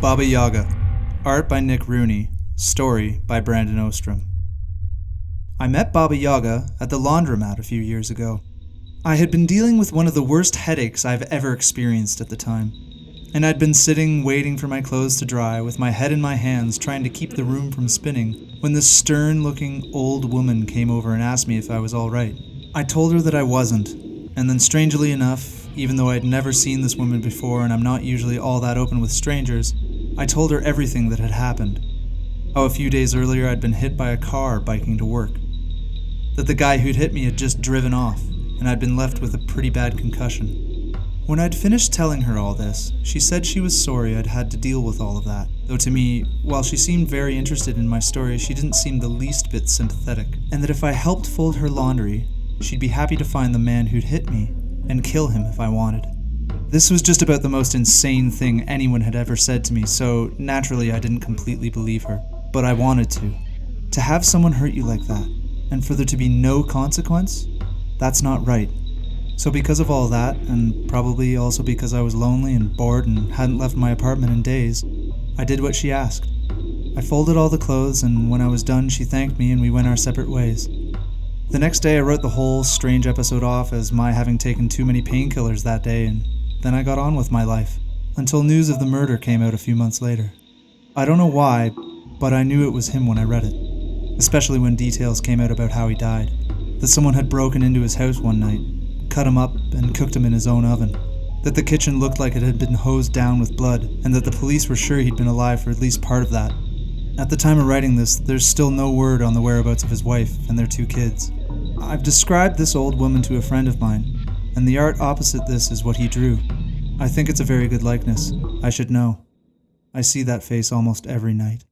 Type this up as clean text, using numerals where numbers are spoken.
Baba Yaga. Art by Nick Rooney. Story by Brandon Ostrom. I met Baba Yaga at the laundromat a few years ago. I had been dealing with one of the worst headaches I've ever experienced at the time, and I'd been sitting waiting for my clothes to dry with my head in my hands trying to keep the room from spinning when this stern-looking old woman came over and asked me if I was all right. I told her that I wasn't, and then strangely enough, even though I'd never seen this woman before and I'm not usually all that open with strangers, I told her everything that had happened. How a few days earlier I'd been hit by a car biking to work. That the guy who'd hit me had just driven off, and I'd been left with a pretty bad concussion. When I'd finished telling her all this, she said she was sorry I'd had to deal with all of that, though to me, while she seemed very interested in my story, she didn't seem the least bit sympathetic, and that if I helped fold her laundry, she'd be happy to find the man who'd hit me, and kill him if I wanted. This was just about the most insane thing anyone had ever said to me, so naturally I didn't completely believe her. But I wanted to. To have someone hurt you like that, and for there to be no consequence, that's not right. So because of all that, and probably also because I was lonely and bored and hadn't left my apartment in days, I did what she asked. I folded all the clothes, and when I was done she thanked me and we went our separate ways. The next day I wrote the whole strange episode off as my having taken too many painkillers that day, and then I got on with my life, until news of the murder came out a few months later. I don't know why, but I knew it was him when I read it, especially when details came out about how he died, that someone had broken into his house one night, cut him up, and cooked him in his own oven, that the kitchen looked like it had been hosed down with blood, and that the police were sure he'd been alive for at least part of that. At the time of writing this, there's still no word on the whereabouts of his wife and their 2 kids. I've described this old woman to a friend of mine, and the art opposite this is what he drew. I think it's a very good likeness. I should know. I see that face almost every night.